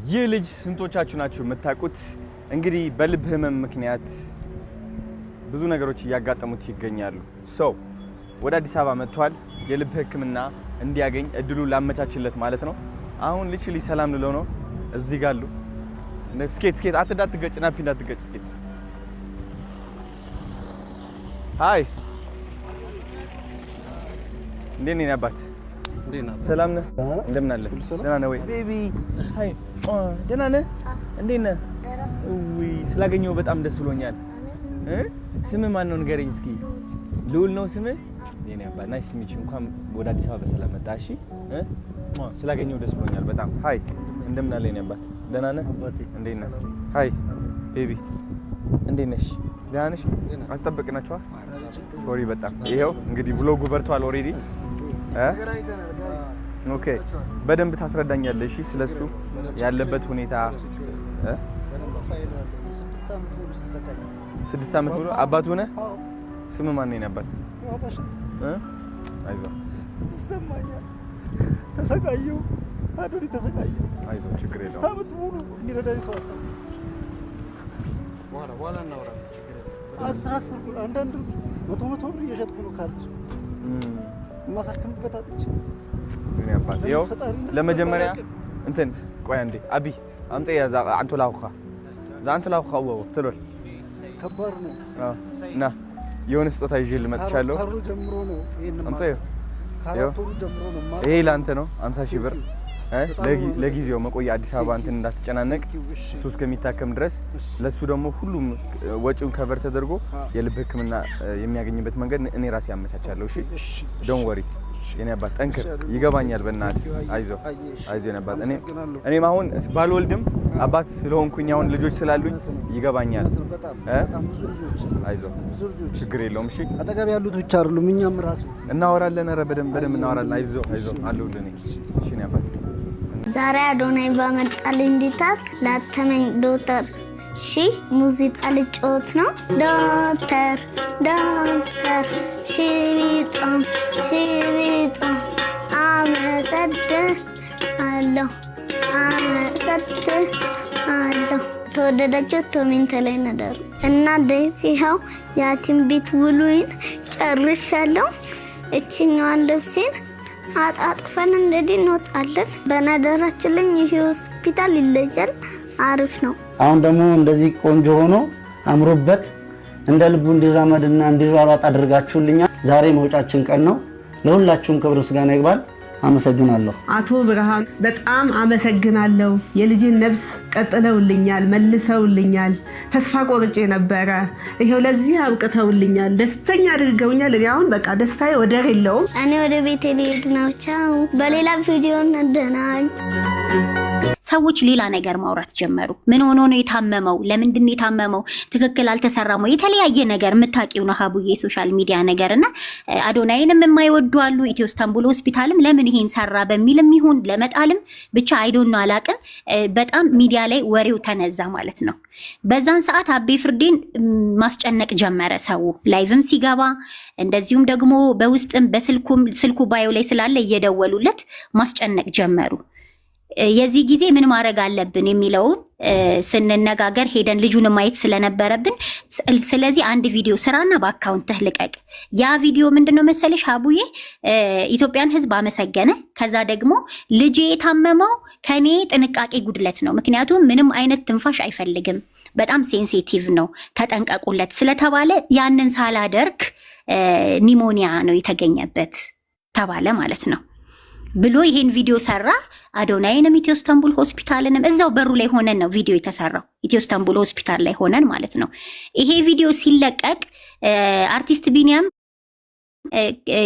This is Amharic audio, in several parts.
ይህ ልጅ ስንቶቻችሁ ናችሁ የምታውቁት? እንግዲህ በልብ ህመም ምክንያት ብዙ ነገሮች እያጋጠሙት ይገኛሉ። ወደ አዲስ አበባ መጥቷል። የልብ ህክምና እንዲያገኝ እድሉ ላመቻችለት ማለት ነው። አሁን ልጅ ሰላም ልለው ነው። እዚህ ጋር አሉ። ስኬት አትዳትገጭ ናፒ እንዳትገጭ ስኬት ሃይ እንዴት ነህ አባት? ሰላም ነህ? እንደምን አለ? ደህና ነህ ወይ ቤቢ? ሃይ ደህና ነህ? እንዴት ነህ? ውይ ስላገኘው በጣም ደስ ብሎኛል። ስምህ ማን ነው ንገረኝ እስኪ። ልዑል ነው ስምህ? የኔ አባት ናይስ ሚች እንኳን ወደ አዲስ አበባ በሰላም መጣ። እሺ ስላገኘው ደስ ብሎኛል በጣም። ሃይ እንደምን አለ የኔ አባት? ደህና ነህ? እንዴት ነህ? ሃይ ቤቢ እንዴት ነሽ? ደህና ነሽ? አስጠበቅናችኋል። ሶሪ በጣም ይሄው እንግዲህ ቭሎጉ በርቷል ኦሬዲ። ኦኬ በደንብ ታስረዳኛለሽ ስለሱ ያለበት ሁኔታ። 6 ዓመት ሙሉ አባቱ ነህ? ስም ማን ነው አባት? አይዞህ ይሰማኛል። ተሰቃየሁ አዶሪ ተሰቃየሁ። አይዞህ ችግር የለውም። 6 ዓመት ሙሉ የሚረዳኝ ሰው አጣሁ። በኋላ እናወራ ችግር የለውም። 10 ብር አንዳንድ መቶ ብር እየሸጥኩ ነው ካርድ ማሳከምበት አጥቼ። ምን ያባል ይኸው ለመጀመሪያ እንትን ቆይ አንዴ አቢ አምጤ ያዛ አንተ ላውኻ ዛንተ ላውኻ ወው ትሎል ከባድ ነው። ና የሆነ ስጦታ ይዤ ልመጥቻለሁ። ካርዱ ጀምሮ ነው ይሄን አምጤ ካርዱ ጀምሮ ነው ማለት ይሄ ላንተ ነው 50,000 ብር ለጊዜው መቆያ አዲስ አበባ እንትን እንዳትጨናነቅ እሱ እስከሚታከም ድረስ። ለሱ ደግሞ ሁሉም ወጪውን ከቨር ተደርጎ የልብ ህክምና የሚያገኝበት መንገድ እኔ ራሴ ያመቻቻለሁ። እሺ ዶንት ወሪ የኔ አባት ጠንክር። ይገባኛል በእናትህ አይዞህ የኔ አባት። እኔም አሁን ባልወልድም አባት ስለሆንኩኝ አሁን ልጆች ስላሉኝ ይገባኛል። አይዞህ ችግር የለውም። እሺ አጠገብ ያሉት ብቻ አይደሉም እኛም ራሱ እናወራለን። ኧረ በደንብ እናወራለን። አይዞህ አለሁልህ እኔ። እሺ የኔ አባት ዛሬ አዶናይ ባመጣልኝ ጊታር ላተመኝ ዶክተር ሙዚቃ ልጫወት ነው። ዶክተር ሽቢጦም አመሰግናለሁ። ተወደዳችሁ ኮሜንት ላይ ነገሩ እና ደስ ይኸው ያቲም ቤት ውሉይን ጨርሻለሁ። እቺኛዋን ልብሴን አጣጥፈን እንደዚህ እንወጣለን። በነገራችን ላይ ይሄ ሆስፒታል ይለያል፣ አሪፍ ነው። አሁን ደግሞ እንደዚህ ቆንጆ ሆኖ አምሮበት እንደ ልቡ እንዲራመድና እንዲሯሯጥ አድርጋችሁልኛል። ዛሬ መውጫችን ቀን ነው። ለሁላችሁም ክብር ምስጋና ይግባል። አመሰግናለሁ። አቶ ብርሃን በጣም አመሰግናለሁ። የልጅን ነፍስ ቀጥለውልኛል፣ መልሰውልኛል። ተስፋ ቆርጬ ነበረ፣ ይሄው ለዚህ አብቅተውልኛል፣ ደስተኛ አድርገውኛል። አሁን በቃ ደስታዬ ወደር የለውም። እኔ ወደ ቤቴ ልሄድ ነው። ቻው። በሌላ ቪዲዮ እንደናኝ። ሰዎች ሌላ ነገር ማውራት ጀመሩ። ምን ሆኖ ነው የታመመው? ለምንድን ነው የታመመው? ትክክል አልተሰራም ወይ? የተለያየ ነገር የምታውቂው ነው ሀቡዬ፣ ሶሻል ሚዲያ ነገርና አዶናይንም የማይወዱ አሉ። ኢትዮ ኢስታንቡል ሆስፒታልም ለምን ይሄን ሰራ በሚልም ይሁን ለመጣልም ብቻ አይዶን ነው አላቅም። በጣም ሚዲያ ላይ ወሬው ተነዛ ማለት ነው። በዛን ሰዓት አቤ ፍርዴን ማስጨነቅ ጀመረ ሰው ላይቭም ሲገባ፣ እንደዚሁም ደግሞ በውስጥም በስልኩም ስልኩ ባዮ ላይ ስላለ እየደወሉለት ማስጨነቅ ጀመሩ። የዚህ ጊዜ ምን ማድረግ አለብን የሚለውን ስንነጋገር ሄደን ልጁን ማየት ስለነበረብን፣ ስለዚህ አንድ ቪዲዮ ስራና በአካውንትህ ልቀቅ። ያ ቪዲዮ ምንድነው መሰለሽ ሀቡዬ፣ ኢትዮጵያን ሕዝብ አመሰገነ። ከዛ ደግሞ ልጄ የታመመው ከኔ ጥንቃቄ ጉድለት ነው፣ ምክንያቱም ምንም አይነት ትንፋሽ አይፈልግም፣ በጣም ሴንሲቲቭ ነው፣ ተጠንቀቁለት ስለተባለ ያንን ሳላደርግ ኒሞኒያ ነው የተገኘበት ተባለ ማለት ነው ብሎ ይሄን ቪዲዮ ሰራ። አዶናይንም ኢትዮ ኢስታንቡል ሆስፒታልንም እዛው በሩ ላይ ሆነን ነው ቪዲዮ የተሰራው፣ ኢትዮ ኢስታንቡል ሆስፒታል ላይ ሆነን ማለት ነው። ይሄ ቪዲዮ ሲለቀቅ አርቲስት ቢኒያም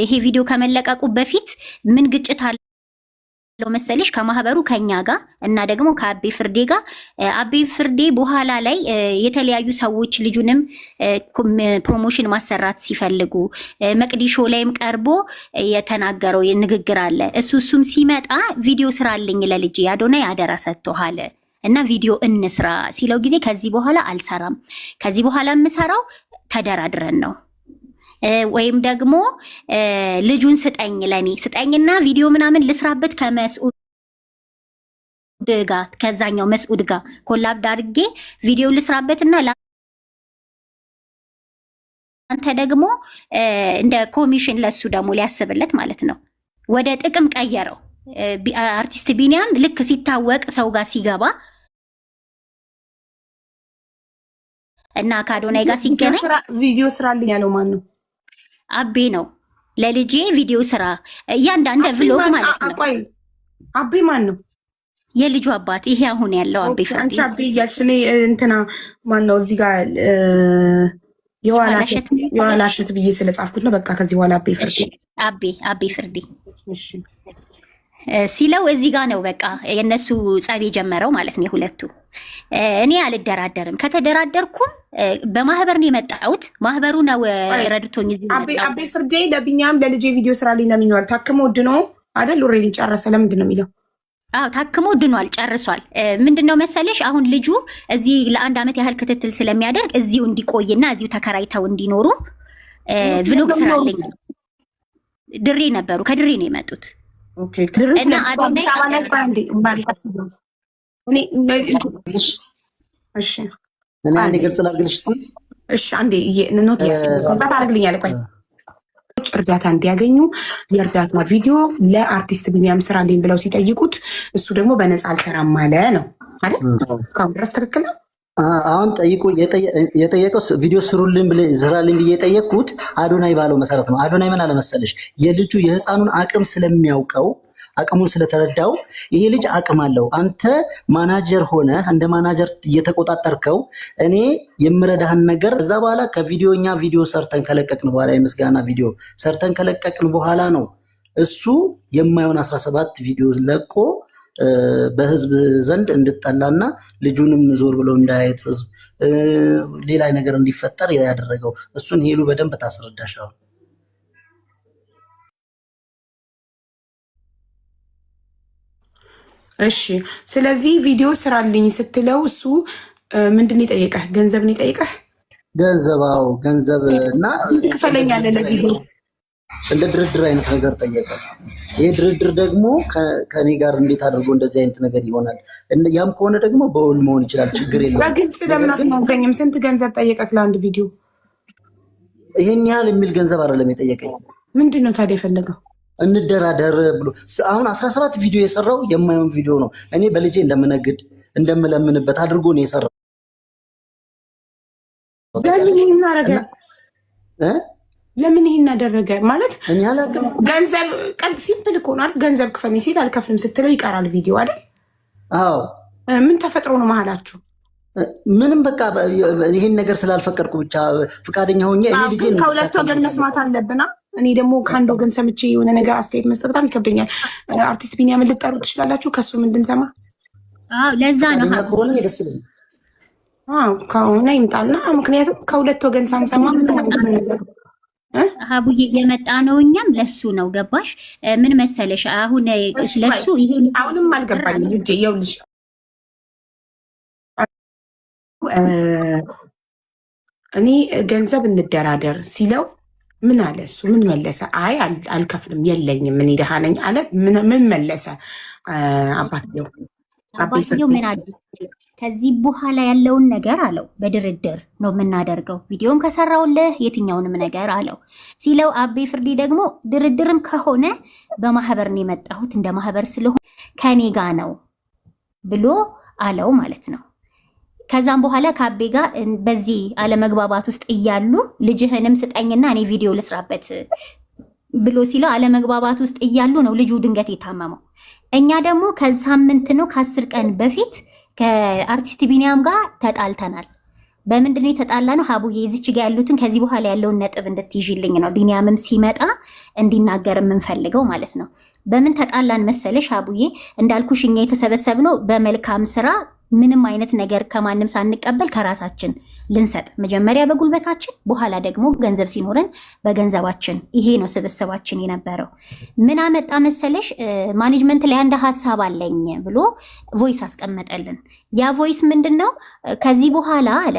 ይሄ ቪዲዮ ከመለቀቁ በፊት ምን ግጭት አለ መሰለሽ ከማህበሩ ከኛ ጋር እና ደግሞ ከአቤ ፍርዴ ጋር። አቤ ፍርዴ በኋላ ላይ የተለያዩ ሰዎች ልጁንም ፕሮሞሽን ማሰራት ሲፈልጉ መቅዲሾ ላይም ቀርቦ የተናገረው ንግግር አለ። እሱም ሲመጣ ቪዲዮ ስራልኝ ለልጄ አዶናይ አደራ ሰጥቶሃል እና ቪዲዮ እንስራ ሲለው ጊዜ ከዚህ በኋላ አልሰራም፣ ከዚህ በኋላ የምሰራው ተደራድረን ነው ወይም ደግሞ ልጁን ስጠኝ ለኔ ስጠኝና ቪዲዮ ምናምን ልስራበት ከመስኡ ጋር ከዛኛው መስዑድ ጋር ኮላብ አድርጌ ቪዲዮ ልስራበትና አንተ ደግሞ እንደ ኮሚሽን ለሱ ደግሞ ሊያስብለት ማለት ነው። ወደ ጥቅም ቀየረው። አርቲስት ቢኒያም ልክ ሲታወቅ ሰው ጋር ሲገባ እና ከአዶናይ ጋር ሲገናኝ ቪዲዮ ስራልኝ ያለው ማን ነው? አቤ ነው። ለልጄ ቪዲዮ ስራ እያንዳንዱ ቭሎግ ማለት ነው። ቆይ አቤ ማን ነው? የልጁ አባት ይሄ አሁን ያለው አቤ ፍርዴ። አንቺ አቤ እያልሽ እኔ እንትና ማን ነው እዚህ ጋር የዋላሸት ብዬ ስለጻፍኩት ነው። በቃ ከዚህ በኋላ አቤ ፍርዴ አቤ ፍርዴ እሺ ሲለው እዚህ ጋር ነው በቃ የነሱ ጸብ የጀመረው ማለት ነው የሁለቱ። እኔ አልደራደርም፣ ከተደራደርኩም በማህበር ነው የመጣሁት። ማህበሩ ነው ረድቶኝ እዚህ መጣሁ። አቤ ፍርዴ ለቢኛም ለልጄ ቪዲዮ ስራልኝ ነው የሚለው። ታክሞ ድኖ አይደል? ኦሬዲ ጨረሰ። ለምንድን ነው የሚለው? አዎ ታክሞ ድኗል፣ ጨርሷል። ምንድነው መሰለሽ አሁን ልጁ እዚህ ለ1 ዓመት ያህል ክትትል ስለሚያደርግ እዚሁ እንዲቆይና እዚሁ ተከራይተው እንዲኖሩ ቭሎግ ስራልኝ። ድሬ ነበሩ፣ ከድሬ ነው የመጡት። ኦኬ እና አዶናይ እኔ አንዴ ግልጽ ላድርግልሽ። እሺ አንዴ ኖት ያስፈልጋል። ቆይ እርዳታ እንዲያገኙ የእርዳታ ቪዲዮ ለአርቲስት ቢኒያም ስራልኝ ብለው ሲጠይቁት እሱ ደግሞ በነፃ አልሰራም አለ ነው አይደል? እስካሁን ድረስ ትክክል ነው። አሁን የጠየቀው ቪዲዮ ስሩልን ስራልኝ ብዬ የጠየቅኩት አዶናይ ባለው መሰረት ነው። አዶናይ ምን አለመሰለሽ የልጁ የህፃኑን አቅም ስለሚያውቀው አቅሙን ስለተረዳው ይሄ ልጅ አቅም አለው፣ አንተ ማናጀር ሆነ እንደ ማናጀር እየተቆጣጠርከው እኔ የምረዳህን ነገር እዛ በኋላ ከቪዲዮኛ ቪዲዮ ሰርተን ከለቀቅን በኋላ የምስጋና ቪዲዮ ሰርተን ከለቀቅን በኋላ ነው እሱ የማይሆን 17 ቪዲዮ ለቆ በህዝብ ዘንድ እንድጠላና ልጁንም ዞር ብሎ እንዳያየት ህዝብ ሌላ ነገር እንዲፈጠር ያደረገው እሱን ሄሉ በደንብ ታስረዳሻው። እሺ ስለዚህ ቪዲዮ ስራልኝ ስትለው እሱ ምንድን ይጠይቀህ? ገንዘብ ነው ይጠይቀህ? ገንዘባው ገንዘብ እና ትከፈለኛለህ ለቪዲዮ እንደ ድርድር አይነት ነገር ጠየቀ። ይሄ ድርድር ደግሞ ከኔ ጋር እንዴት አድርጎ እንደዚህ አይነት ነገር ይሆናል? ያም ከሆነ ደግሞ በውል መሆን ይችላል፣ ችግር የለም። በግልጽ ለምን አትነግረኝም? ስንት ገንዘብ ጠየቀህ ለአንድ ቪዲዮ? ይሄን ያህል የሚል ገንዘብ አይደለም የጠየቀኝ። ምንድን ነው ታዲያ የፈለገው? እንደራደር ብሎ አሁን 17 ቪዲዮ የሰራው የማይሆን ቪዲዮ ነው። እኔ በልጄ እንደምነግድ እንደምለምንበት አድርጎ ነው የሰራው። ለምን ይሄን አደረገ ማለት ገንዘብ ቀድ ሲምፕል እኮ ነው አይደል? ገንዘብ ክፈል ሲል አልከፍልም ስትለው ይቀራል ቪዲዮ አይደል? አዎ ምን ተፈጥሮ ነው መሀላችሁ? ምንም በቃ ይሄን ነገር ስላልፈቀድኩ ብቻ ፍቃደኛ ሆኜ እኔ ልጄ ከሁለት ወገን መስማት አለብና እኔ ደግሞ ከአንድ ወገን ሰምቼ የሆነ ነገር አስተያየት መስጠት በጣም ይከብደኛል። አርቲስት ቢኒያምን ልጠሩ ትችላላችሁ ከሱ እንድንሰማ? አዎ ለዛ ነው ከሆነ ደስ ይለኛል። ከሆነ ይምጣልና ምክንያቱም ከሁለት ወገን ሳንሰማ ምን ነገር ሀቡዬ የመጣ ነው። እኛም ለሱ ነው ገባሽ? ምን መሰለሽ አሁን ለሱ ይሄን አሁንም አልገባኝም። ልጄ ይኸውልሽ እኔ ገንዘብ እንደራደር ሲለው ምን አለ እሱ? ምን መለሰ? አይ አልከፍልም የለኝም እኔ ደሃ ነኝ አለ። ምን መለሰ አባትየው? አባትየው ምን አለ? ከዚህ በኋላ ያለውን ነገር አለው በድርድር ነው የምናደርገው፣ ቪዲዮም ከሰራውልህ የትኛውንም ነገር አለው ሲለው፣ አቤ ፍርዴ ደግሞ ድርድርም ከሆነ በማህበር ነው የመጣሁት እንደ ማህበር ስለሆነ ከኔ ጋ ነው ብሎ አለው ማለት ነው። ከዛም በኋላ ከአቤ ጋር በዚህ አለመግባባት ውስጥ እያሉ ልጅህንም ስጠኝና እኔ ቪዲዮ ልስራበት ብሎ ሲለው አለመግባባት ውስጥ እያሉ ነው ልጁ ድንገት የታመመው። እኛ ደግሞ ከሳምንት ነው ከ10 ቀን በፊት ከአርቲስት ቢኒያም ጋር ተጣልተናል። በምንድን ነው የተጣላ ነው? ሀቡዬ እዚች ጋር ያሉትን ከዚህ በኋላ ያለውን ነጥብ እንድትይዥልኝ ነው። ቢኒያምም ሲመጣ እንዲናገር የምንፈልገው ማለት ነው። በምን ተጣላን መሰለሽ ሀቡዬ? እንዳልኩሽ እኛ የተሰበሰብነው በመልካም ስራ ምንም አይነት ነገር ከማንም ሳንቀበል ከራሳችን ልንሰጥ፣ መጀመሪያ በጉልበታችን በኋላ ደግሞ ገንዘብ ሲኖረን በገንዘባችን። ይሄ ነው ስብስባችን የነበረው። ምን አመጣ መሰለሽ? ማኔጅመንት ላይ አንድ ሀሳብ አለኝ ብሎ ቮይስ አስቀመጠልን። ያ ቮይስ ምንድን ነው? ከዚህ በኋላ አለ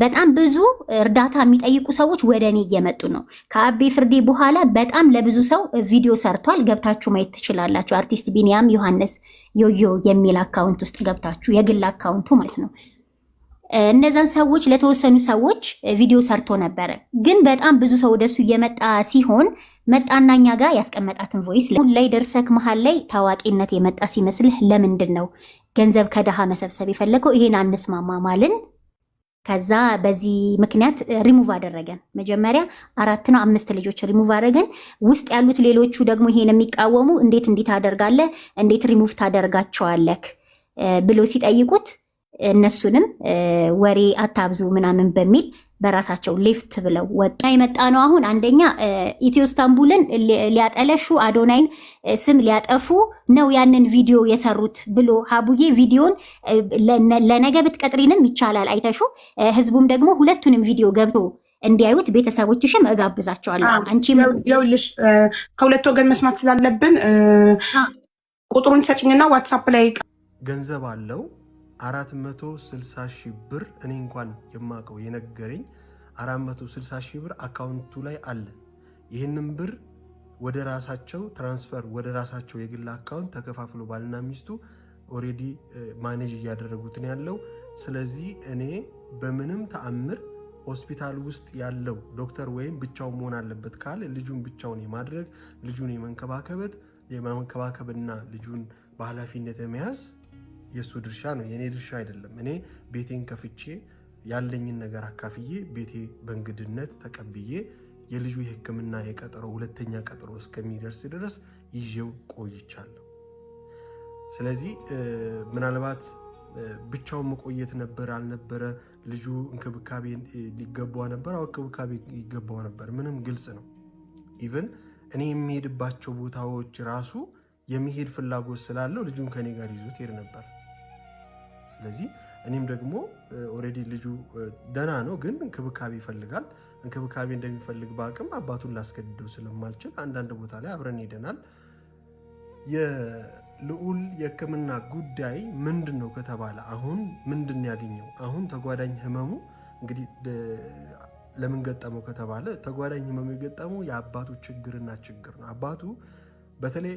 በጣም ብዙ እርዳታ የሚጠይቁ ሰዎች ወደ እኔ እየመጡ ነው። ከአቤ ፍርዴ በኋላ በጣም ለብዙ ሰው ቪዲዮ ሰርቷል። ገብታችሁ ማየት ትችላላችሁ። አርቲስት ቢኒያም ዮሐንስ ዮዮ የሚል አካውንት ውስጥ ገብታችሁ የግል አካውንቱ ማለት ነው። እነዛን ሰዎች ለተወሰኑ ሰዎች ቪዲዮ ሰርቶ ነበረ። ግን በጣም ብዙ ሰው ወደሱ እየመጣ ሲሆን መጣና እኛ ጋር ያስቀመጣትን ቮይስ ላይ ደርሰክ መሀል ላይ ታዋቂነት የመጣ ሲመስልህ ለምንድን ነው ገንዘብ ከደሃ መሰብሰብ የፈለገው? ይሄን አንስማማ ማልን። ከዛ በዚህ ምክንያት ሪሙቭ አደረገን። መጀመሪያ 4 ነው 5 ልጆች ሪሙቭ አደረገን። ውስጥ ያሉት ሌሎቹ ደግሞ ይሄን የሚቃወሙ እንዴት ታደርጋለህ? እንዴት ሪሙቭ ታደርጋቸዋለህ? ብሎ ሲጠይቁት እነሱንም ወሬ አታብዙ ምናምን በሚል በራሳቸው ሌፍት ብለው ወጣ የመጣ ነው። አሁን አንደኛ ኢትዮ ስታንቡልን ሊያጠለሹ አዶናይን ስም ሊያጠፉ ነው ያንን ቪዲዮ የሰሩት ብሎ ሀቡዬ ቪዲዮን ለነገ ብትቀጥሪንም ይቻላል አይተሹ። ህዝቡም ደግሞ ሁለቱንም ቪዲዮ ገብቶ እንዲያዩት ቤተሰቦችሽም እጋብዛቸዋለሁ። አንቺም ይኸውልሽ ከሁለት ወገን መስማት ስላለብን ቁጥሩን ሰጭኝና ዋትሳፕ ላይ ገንዘብ አለው 460 ሺህ ብር እኔ እንኳን የማውቀው የነገረኝ 460 ሺህ ብር አካውንቱ ላይ አለ። ይህንን ብር ወደ ራሳቸው ትራንስፈር ወደ ራሳቸው የግል አካውንት ተከፋፍሎ ባልና ሚስቱ ኦሬዲ ማኔጅ እያደረጉት ነው ያለው። ስለዚህ እኔ በምንም ተአምር ሆስፒታል ውስጥ ያለው ዶክተር ወይም ብቻው መሆን አለበት ካለ ልጁን ብቻውን የማድረግ ልጁን የመንከባከብና ልጁን በኃላፊነት የመያዝ የሱ ድርሻ ነው፣ የኔ ድርሻ አይደለም። እኔ ቤቴን ከፍቼ ያለኝን ነገር አካፍዬ ቤቴ በእንግድነት ተቀብዬ የልጁ የሕክምና የቀጠሮ ሁለተኛ ቀጠሮ እስከሚደርስ ድረስ ይዤው ቆይቻለሁ። ስለዚህ ምናልባት ብቻውን መቆየት ነበር አልነበረ ልጁ እንክብካቤ ሊገባው ነበር፣ አው እንክብካቤ ይገባው ነበር። ምንም ግልጽ ነው። ኢቭን እኔ የሚሄድባቸው ቦታዎች ራሱ የሚሄድ ፍላጎት ስላለው ልጁን ከኔ ጋር ይዞት ሄድ ነበር። ስለዚህ እኔም ደግሞ ኦሬዲ ልጁ ደህና ነው፣ ግን እንክብካቤ ይፈልጋል። እንክብካቤ እንደሚፈልግ በአቅም አባቱን ላስገድደው ስለማልችል አንዳንድ ቦታ ላይ አብረን ሄደናል። የልዑል የሕክምና ጉዳይ ምንድነው ከተባለ አሁን ምንድን ያገኘው? አሁን ተጓዳኝ ህመሙ እንግዲህ ለምን ገጠመው ከተባለ ተጓዳኝ ህመሙ የገጠመው የአባቱ ችግር ነው። አባቱ በተለይ